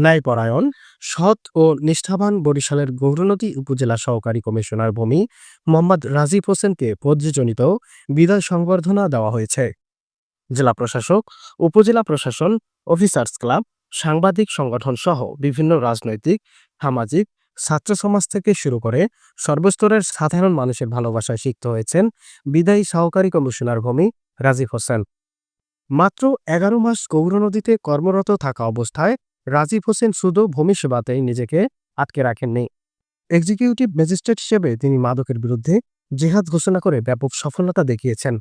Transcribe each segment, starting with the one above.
ন্যায়পরায়ণ, সৎ ও নিষ্ঠাবান বরিশালের গৌরনদী উপজেলা সহকারী কমিশনার ভূমি মোহাম্মদ রাজীব হোসেনকে পদজনিত বিদায় সংবর্ধনা দেওয়া হয়েছে। জেলা প্রশাসক, উপজেলা প্রশাসন, অফিসার্স ক্লাব, সাংবাদিক সংগঠন সহ বিভিন্ন রাজনৈতিক, সামাজিক, ছাত্র সমাজ থেকে শুরু করে সর্বস্তরের সাধারণ মানুষের ভালোবাসায় সিক্ত হয়েছেন বিদায়ী সহকারী কমিশনার ভূমি রাজীব হোসেন। মাত্র ১১ মাস গৌরনদীতে কর্মরত থাকা অবস্থায় রাজীব হোসেন শুধু ভূমি সেবাতেই নিজেকে আটকে রাখেননি। এক্সিকিউটিভ ম্যাজিস্ট্রেট হিসেবে তিনি মাদকের বিরুদ্ধে জিহাদ ঘোষণা করে ব্যাপক সফলতা দেখিয়েছেন।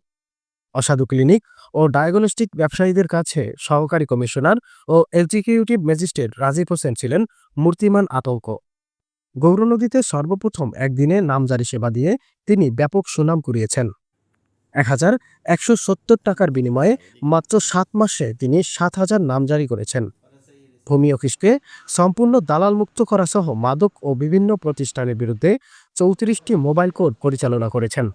অসাধু ক্লিনিক ও ডায়াগনস্টিক ব্যবসায়ীদের কাছে সহকারী কমিশনার ও এক্সিকিউটিভ ম্যাজিস্ট্রেট রাজীব হোসেন ছিলেন মূর্তিমান আতঙ্ক। গৌরনদীতে সর্বপ্রথম একদিনে নামজারি সেবা দিয়ে তিনি ব্যাপক সুনাম কুড়িয়েছেন। ১,১৭০ টাকার বিনিময়ে মাত্র ৭ মাসে তিনি ৭,০০০ নামজারি করেছেন। ভূমি অফিসকে সম্পূর্ণ দালাল মুক্ত করা সহ মাদক ও বিভিন্ন প্রতিষ্ঠানের বিরুদ্ধে ৩৪টি মোবাইল কোর্ট পরিচালনা করেছেন।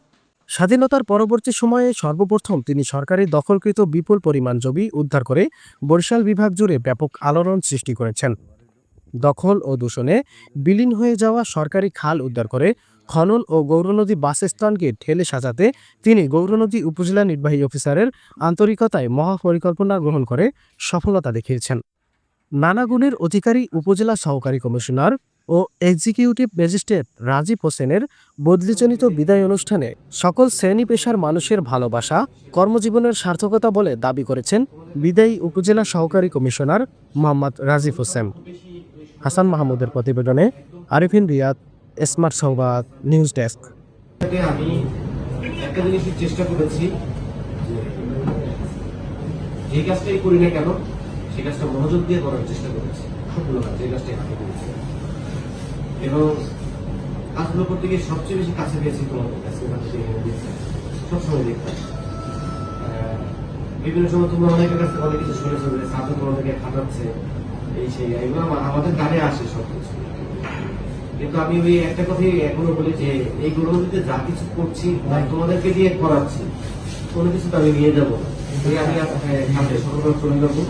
স্বাধীনতার পরবর্তী সময়ে সর্বপ্রথম তিনি সরকারি দখলকৃত বিপুল পরিমাণ জমি উদ্ধার করে বরিশাল বিভাগ জুড়ে ব্যাপক আলোড়ন সৃষ্টি করেছেন। দখল ও দূষণে বিলীন হয়ে যাওয়া সরকারি খাল উদ্ধার করে খনন ও গৌরনদী বাস স্ট্যান্ডকে ঢেলে সাজাতে তিনি গৌরনদী উপজেলা নির্বাহী অফিসারের আন্তরিকতায় মহাপরিকল্পনা গ্রহণ করে সফলতা দেখিয়েছেন। নানা গুণের অধিকারী উপজেলা সহকারী কমিশনার ও এক্সিকিউটিভ ম্যাজিস্ট্রেট রাজীব হোসেনের বদলিজনিত বিদায় অনুষ্ঠানে সকল শ্রেণী পেশার মানুষের ভালোবাসা কর্মজীবনের সার্থকতা বলে দাবি করেছেন বিদায়ী উপজেলা সহকারী কমিশনার মোহাম্মদ রাজীব হোসেন। হাসান মাহমুদের প্রতিবেদনে আরিফিন রিয়াদ, স্মার্ট সংবাদ, নিউজ ডেস্ক। আমি একটা জিনিসের চেষ্টা করেছি, যে কাজটাই করি না কেন সে কাজটা মনোযোগ দিয়ে করার চেষ্টা করেছি। সবগুলো কাজ যে কাজটাই হাতে করেছি এবং কাজগুলো করতে গিয়ে সবচেয়ে বেশি কাছে পেয়েছি তোমাদের কাছে। সবসময় দেখতাম বিভিন্ন সময় তোমরা অনেকের কাছে অনেক কিছু শুনেছো, ছাত্র তোমাদেরকে খাটাচ্ছে, এই সেই, এগুলো আমাদের গানে আসে সবকিছু। কিন্তু আমি ওই একটা কথাই এখনো বলি যে এই গৌরনদীতে যা কিছু করছি তোমাদেরকে দিয়ে করাচ্ছি, কোনো কিছু তো আমি নিয়ে যাবো না। আমি হাতে সরবরাহ চলে যাবো,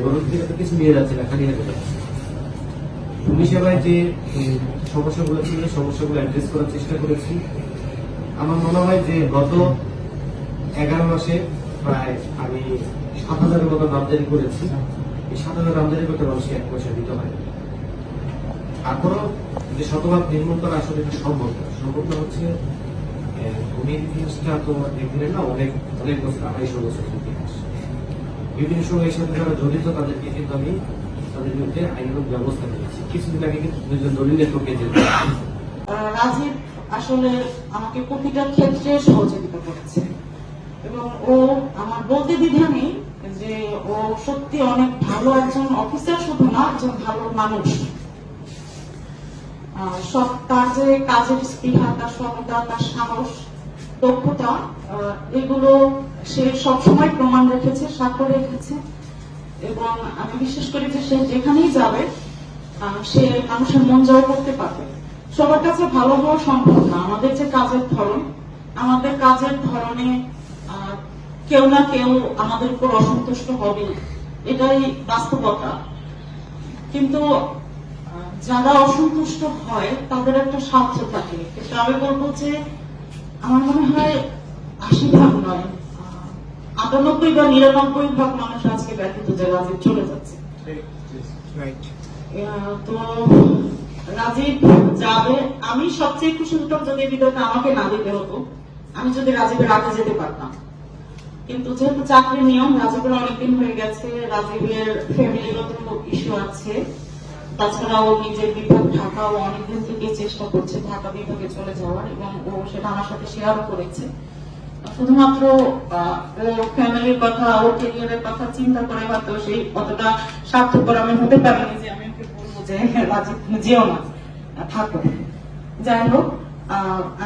গৌরনদী থেকে তো কিছু নিয়ে যাচ্ছি না, খালি হাতে যাচ্ছি। ভূমি সেবায় যে সমস্যাগুলো ছিল সমস্যাগুলো অ্যাড্রেস করার চেষ্টা করেছি। আমার মনে হয় যে গত 11 মাসে প্রায় আমি ৭,০০০-এর মতো নামজারি করেছি। এই ৭,০০০ নামজারি করতে মানুষকে ১ পয়সা দিতে হয়। তারপরও যে শতভাগ নির্মূল করা আসলে সম্ভব না। সম্ভবটা হচ্ছে ভূমির ইতিহাসটা তো একদিনের না, অনেক অনেক বছর, ২৫০ বছর ইতিহাস। বিভিন্ন সময় এর সাথে যারা জড়িত তাদেরকে কিন্তু আমি তাদের বিরুদ্ধে আইনগত ব্যবস্থা নিয়েছি। কিছুদিন আগে কিন্তু ২ জন দলিলের টোকে যেতে রাজীব আসলে আমাকে প্রতিটা ক্ষেত্রে সহযোগিতা করেছে এবং ও আমার বলতে দ্বিধা নেই যে ও সত্যি অনেক ভালো একজন অফিসার, শুধু না একজন ভালো মানুষ। সব তার যে কাজের স্পৃহা, তার সততা, তার সাহস, দক্ষতা, এগুলো সে সবসময় প্রমাণ রেখেছে, সাক্ষ্য রেখেছে এবং আমি বিশ্বাস করি যে সে যেখানেই যাবে সে মানুষের মন জয় করতে পারবে। সবার কাছে ভালো হওয়া সম্ভব না। আমাদের যে কাজের ধরন, আমাদের কাজের ধরনে কেউ না কেউ আমাদের উপর অসন্তুষ্ট হবে, এটাই বাস্তবতা। কিন্তু যারা অসন্তুষ্ট হয় তাদের একটা স্বার্থ থাকে। কিন্তু আমি বলবো যে আমার মনে হয় ৮০% নয়, ৯৮ বা ৯৯% মানুষ আজকে ব্যথিত যে রাজীব চলে যাচ্ছে। তো রাজীব যাবে, আমি সবচেয়ে খুশি হতাম যদি বিদায়টা আমাকে না দিতে হতো, আমি যদি রাজীবের আগে যেতে পারতাম। কিন্তু যেহেতু চাকরির নিয়ম, রাজীবের অনেকদিন হয়ে গেছে, রাজীবের ফ্যামিলিগত ইস্যু আছে, তাছাড়াও নিজের বিভাগ ঢাকাও অনেকদিন থেকে চেষ্টা করছে ঢাকা বিভাগে চলে যাওয়ার এবং ও সেটা আমার সাথে শেয়ারও করেছে। শুধুমাত্র ওর ফ্যামিলির কথা, ওর ক্যারিয়ারের কথা চিন্তা করে হয়তো সেই অতটা স্বার্থপর আমি হতে পারিনি যে আমি ওকে বলবো যে রাজীব তুমি যেও না, থাকো। যাই হোক,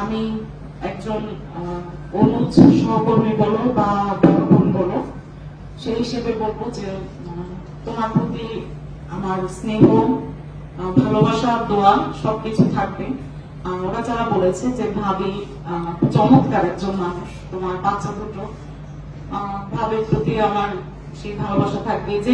আমি একজন অনুজ সহকর্মী বলো বা বড় বলো, সেই হিসেবে বলবো যে তোমার প্রতি আমার স্নেহ, ভালোবাসা, দোয়া সবকিছু থাকবে। ওরা যারা বলেছে যে ভাবি চমৎকার একজন মানুষ, তোমার বাচ্চা দুটো, ভাবির প্রতি আমার সেই ভালোবাসা থাকবে। যে